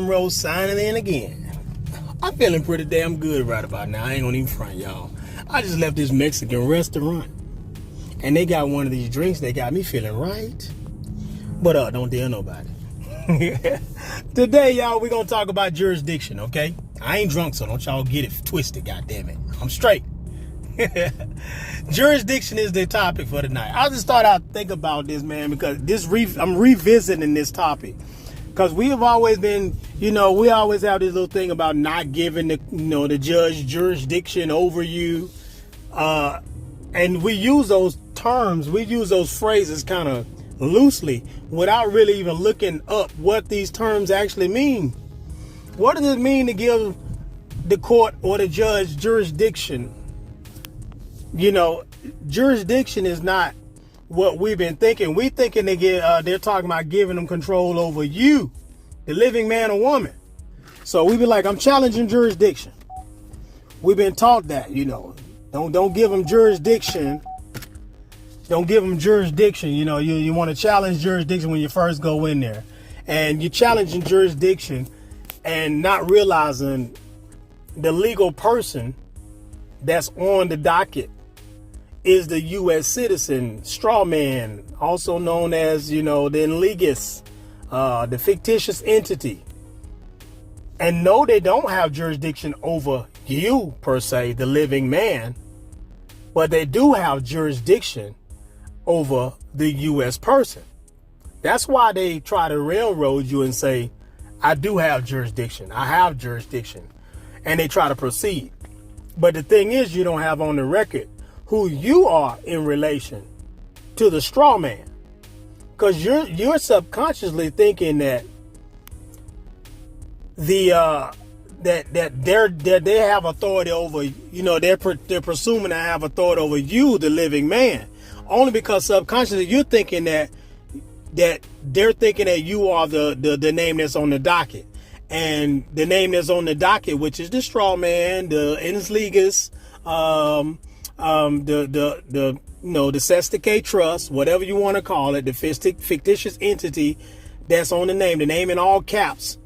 Rose signing in again. I'm feeling pretty damn good right about now. I ain't gonna even front, y'all. I just left this Mexican restaurant, and they got one of these drinks that got me feeling right. But don't tell nobody. Today, y'all, we're gonna talk about jurisdiction, okay? I ain't drunk, so don't y'all get it twisted, goddammit. I'm straight. Jurisdiction is the topic for tonight. I just thought I'd think about this, man, because I'm revisiting this topic. Because we have always been, we always have this little thing about not giving the judge jurisdiction over you. And we use those terms, we use those phrases kind of loosely without really even looking up what these terms actually mean. What does it mean to give the court or the judge jurisdiction? Jurisdiction is not what we've been thinking. We thinking they're talking about giving them control over you, the living man or woman. So we be like, I'm challenging jurisdiction. We've been taught that, don't give them jurisdiction. Don't give them jurisdiction. You want to challenge jurisdiction when you first go in there, and you're challenging jurisdiction and not realizing the legal person that's on the docket is the U.S. citizen, straw man, also known as, the enlegus, the fictitious entity. And no, they don't have jurisdiction over you, per se, the living man, but they do have jurisdiction over the U.S. person. That's why they try to railroad you and say, I do have jurisdiction. I have jurisdiction. And they try to proceed. But the thing is, you don't have on the record who you are in relation to the straw man, because you're subconsciously thinking that that they have authority over, they're presuming to have authority over you, the living man, only because subconsciously you're thinking that they're thinking that you are the name that's on the docket, and the name that's on the docket, which is the straw man, the enlegus, the Sesticate Trust, whatever you want to call it, the fictitious entity that's on the name in all caps.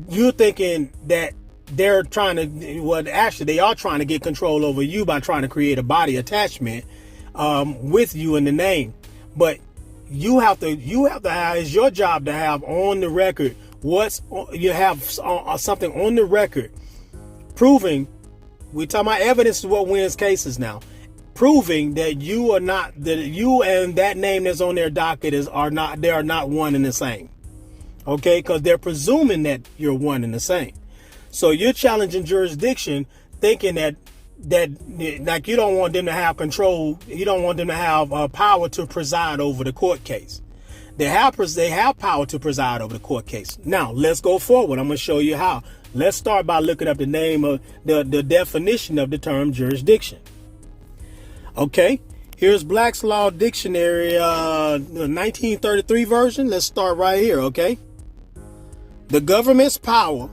You're thinking that they're trying to, well, actually they are trying to get control over you by trying to create a body attachment with you in the name. But you have to have, it's your job to have on the record something on the record proving. We're talking about evidence is what wins cases now. Proving that you and that name that's on their docket are not one and the same. Okay? Because they're presuming that you're one and the same. So you're challenging jurisdiction, thinking that like you don't want them to have control, you don't want them to have power to preside over the court case. They have power to preside over the court case. Now, let's go forward. I'm going to show you how. Let's start by looking up the name of the definition of the term jurisdiction. Okay, here's Black's Law Dictionary, 1933 version. Let's start right here, okay? The government's power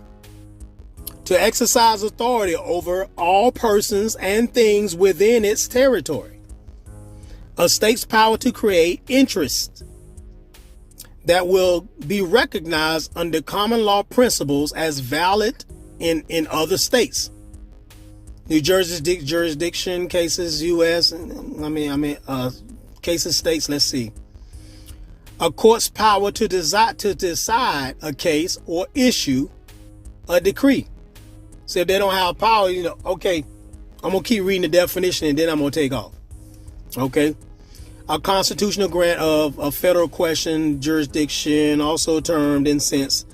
to exercise authority over all persons and things within its territory. A state's power to create interests that will be recognized under common law principles as valid in other states. New Jersey's jurisdiction cases, U.S. Cases states. Let's see. A court's power to decide a case or issue a decree. So if they don't have power, okay, I'm gonna keep reading the definition and then I'm gonna take off. Okay. A constitutional grant of a federal question jurisdiction, also termed in sense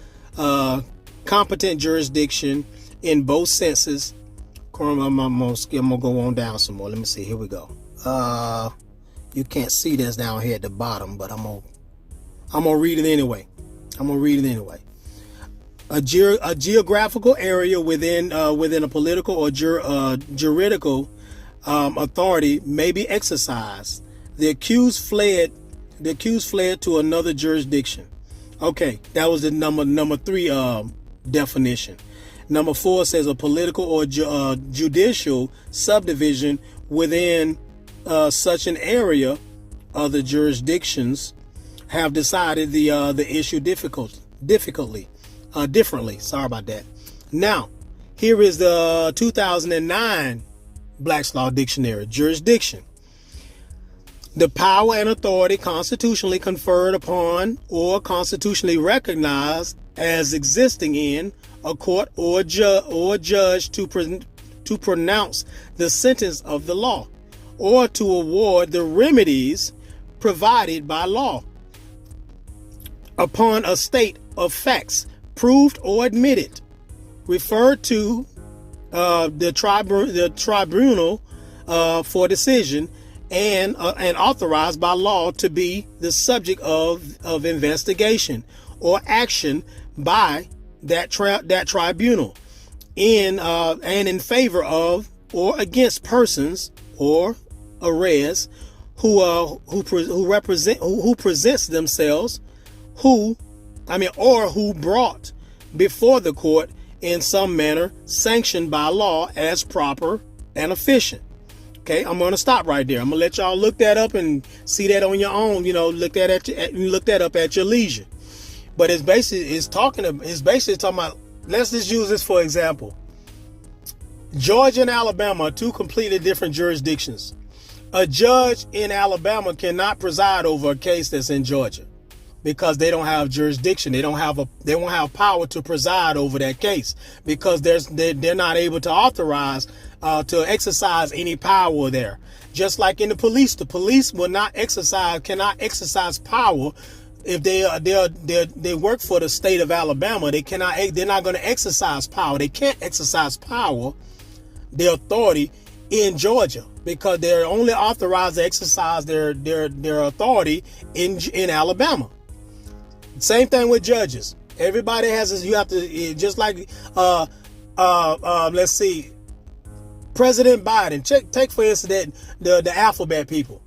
competent jurisdiction in both senses. I'm gonna go on down some more. Let me see. Here we go. You can't see this down here at the bottom, but I'm gonna read it anyway. A geographical area within a political or juridical authority may be exercised. The accused fled to another jurisdiction. Okay, that was the number 3 definition. Number 4 says a political or judicial subdivision within such an area. Other jurisdictions have decided the issue difficultly. differently. Sorry about that. Now, here is the 2009 Black's Law Dictionary. Jurisdiction: the power and authority constitutionally conferred upon or constitutionally recognized as existing in a court or judge to pronounce the sentence of the law or to award the remedies provided by law upon a state of facts proved or admitted, referred to the tribunal for decision, and authorized by law to be the subject of investigation or action by that tribunal in favor of or against persons or arrears who presents themselves who brought before the court in some manner sanctioned by law as proper and efficient. Okay, I'm going to stop right there. I'm going to let y'all look that up and see that on your own. Look that up at your leisure. But it's basically talking about. Let's just use this for example. Georgia and Alabama are two completely different jurisdictions. A judge in Alabama cannot preside over a case that's in Georgia because they don't have jurisdiction. They won't have power to preside over that case because they're not able to authorize to exercise any power there. Just like in the police cannot exercise power if they work for the state of Alabama. They're not going to exercise power. They can't exercise power, their authority in Georgia because they're only authorized to exercise their authority in Alabama. Same thing with judges. Everybody has this. You have to just like let's see. President Biden, take for instance the alphabet people.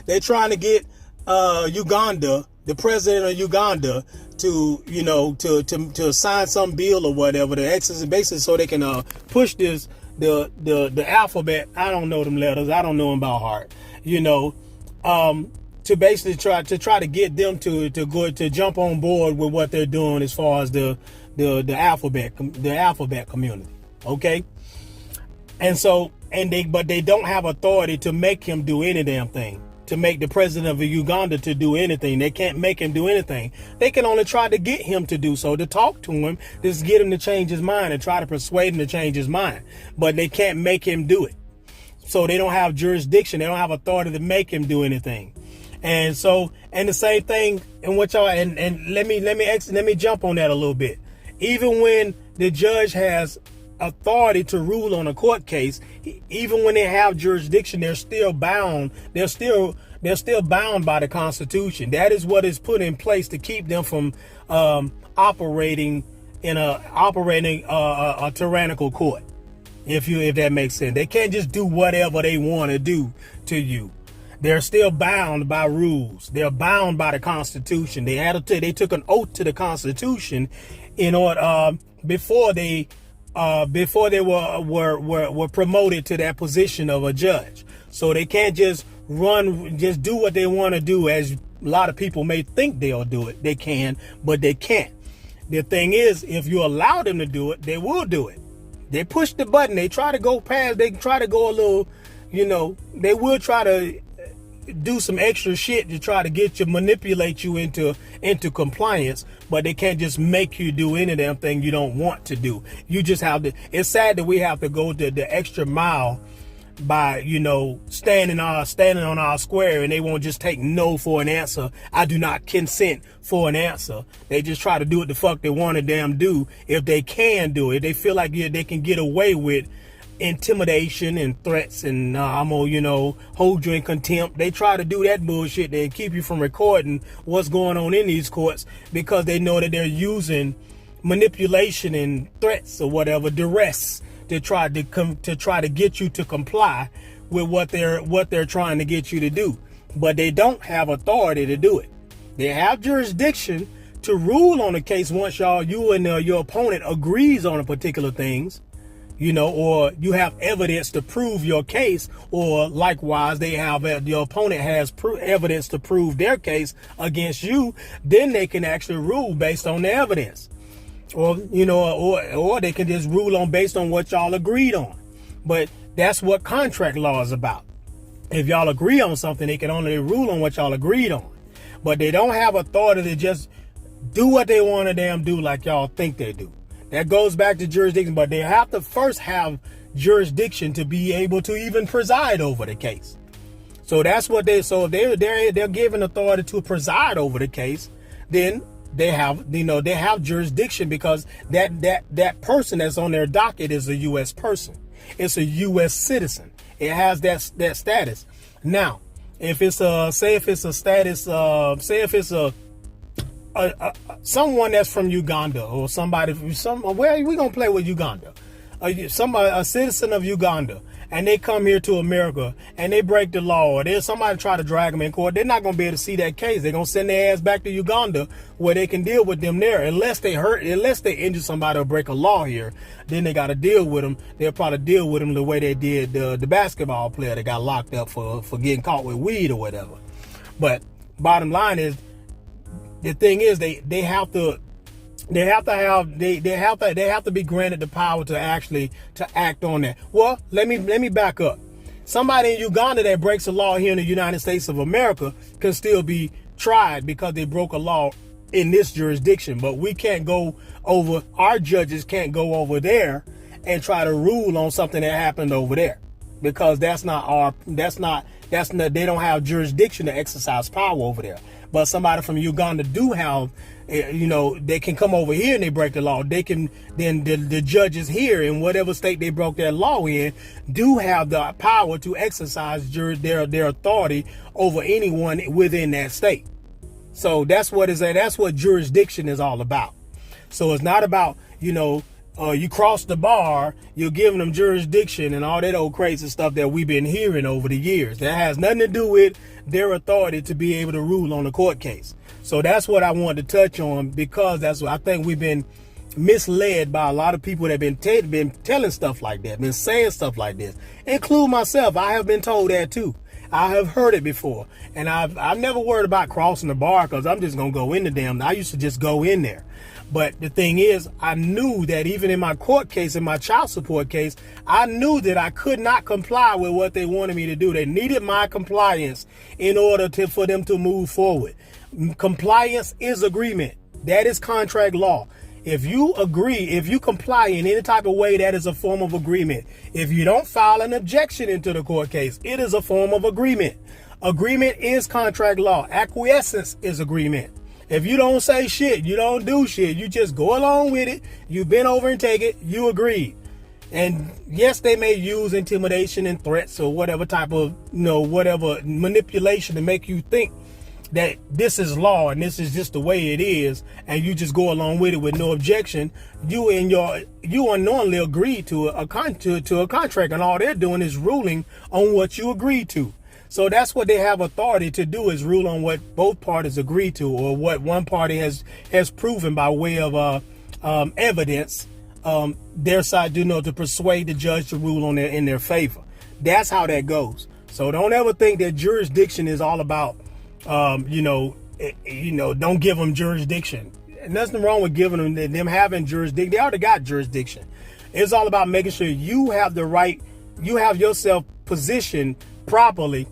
They're trying to get Uganda, the president of Uganda, to sign some bill or whatever, the exercise basis, so they can push this the alphabet. I don't know them letters. I don't know them by heart. To basically try to get them to jump on board with what they're doing as far as the alphabet community. Okay. But they don't have authority to make him do any damn thing, to make the president of Uganda to do anything. They can't make him do anything. They can only try to get him to do so, to talk to him, just get him to change his mind and try to persuade him to change his mind. But they can't make him do it. So they don't have jurisdiction. They don't have authority to make him do anything. And the same thing in what y'all, and let me jump on that a little bit. Even when the judge has authority to rule on a court case, even when they have jurisdiction, they're still bound. They're still bound by the Constitution. That is what is put in place to keep them from operating a tyrannical court. If that makes sense, they can't just do whatever they want to do to you. They're still bound by rules. They're bound by the Constitution. They took an oath to the Constitution in order before they were promoted to that position of a judge. So they can't just do what they want to do, as a lot of people may think they'll do it. They can, but they can't. The thing is, if you allow them to do it, they will do it. They push the button. They try to go past. They try to go a little, they will try to do some extra shit to try to manipulate you into compliance, but they can't just make you do any damn thing you don't want to do. You just have to. It's sad that we have to go the extra mile by standing on our square, and they won't just take no for an answer. I do not consent for an answer. They just try to do what the fuck they want to damn do if they can do it. They feel like they can get away with intimidation and threats, and I'm gonna hold you in contempt. They try to do that bullshit and keep you from recording what's going on in these courts because they know that they're using manipulation and threats or whatever, duress, to try to get you to comply with what they're trying to get you to do. But they don't have authority to do it. They have jurisdiction to rule on a case once you and your opponent agrees on a particular things. Or you have evidence to prove your case, or likewise, your opponent has evidence to prove their case against you, then they can actually rule based on the evidence. or or they can just rule on based on what y'all agreed on. But that's what contract law is about. If y'all agree on something, they can only rule on what y'all agreed on. But they don't have authority to just do what they want to damn do like y'all think they do. That goes back to jurisdiction, but they have to first have jurisdiction to be able to even preside over the case. So that's what if they're given authority to preside over the case, then they have jurisdiction, because that person that's on their docket is a U.S. person. It's a U.S. citizen. It has that status. Now, if it's someone that's from Uganda, or where we gonna play with Uganda, a citizen of Uganda, and they come here to America and they break the law, or there's somebody try to drag them in court, they're not gonna be able to see that case. They're gonna send their ass back to Uganda, where they can deal with them there, unless they injure somebody or break a law here. Then they got to deal with them. They'll probably deal with them the way they did the basketball player that got locked up for getting caught with weed or whatever. But bottom line is, the thing is, they have to be granted the power to act on that. Well, let me back up. Somebody in Uganda that breaks a law here in the United States of America can still be tried because they broke a law in this jurisdiction. But we can't go over, our judges can't go over there and try to rule on something that happened over there, because they don't have jurisdiction to exercise power over there. But somebody from Uganda do have, they can come over here and they break the law. They can, then the judges here in whatever state they broke that law in do have the power to exercise their authority over anyone within that state. So that's what jurisdiction is all about. So it's not about, you cross the bar, you're giving them jurisdiction and all that old crazy stuff that we've been hearing over the years. That has nothing to do with their authority to be able to rule on a court case. So that's what I wanted to touch on, because that's what I think we've been misled by a lot of people that have been telling stuff like that, been saying stuff like this, include myself. I have been told that too. I have heard it before, and I've never worried about crossing the bar, because I'm just gonna go in the damn. I used to just go in there. But the thing is, I knew that even in my court case, in my child support case, I knew that I could not comply with what they wanted me to do. They needed my compliance in order for them to move forward. Compliance is agreement. That is contract law. If you agree, if you comply in any type of way, that is a form of agreement. If you don't file an objection into the court case, it is a form of agreement. Agreement is contract law. Acquiescence is agreement. If you don't say shit, you don't do shit, you just go along with it, you bend over and take it, you agreed. And yes, they may use intimidation and threats or whatever type of, whatever manipulation to make you think that this is law and this is just the way it is, and you just go along with it with no objection. You unknowingly agreed to a contract, and all they're doing is ruling on what you agreed to. So that's what they have authority to do, is rule on what both parties agree to, or what one party has proven by way of evidence. Their side to persuade the judge to rule in their favor. That's how that goes. So don't ever think that jurisdiction is all about, don't give them jurisdiction. And nothing wrong with giving them having jurisdiction. They already got jurisdiction. It's all about making sure you have the right, you have yourself positioned properly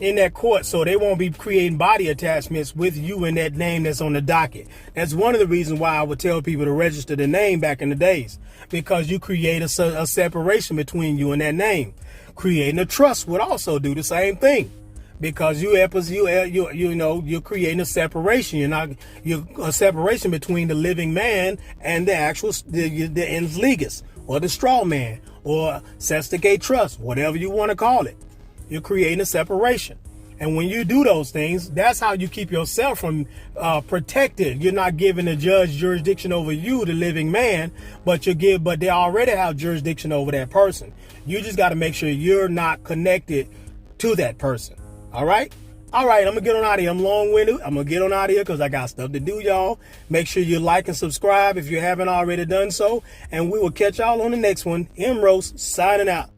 in that court, so they won't be creating body attachments with you in that name that's on the docket. That's one of the reasons why I would tell people to register the name back in the days, because you create a separation between you and that name. Creating a trust would also do the same thing, because you're creating a separation. You're a separation between the living man and the actual the ens legis, or the straw man, or sesticate trust, whatever you want to call it. You're creating a separation. And when you do those things, that's how you keep yourself from protected. You're not giving the judge jurisdiction over you, the living man, but they already have jurisdiction over that person. You just got to make sure you're not connected to that person. All right? All right, I'm going to get on out of here. I'm long-winded. I'm going to get on out of here because I got stuff to do, y'all. Make sure you like and subscribe if you haven't already done so. And we will catch y'all on the next one. M. Rose signing out.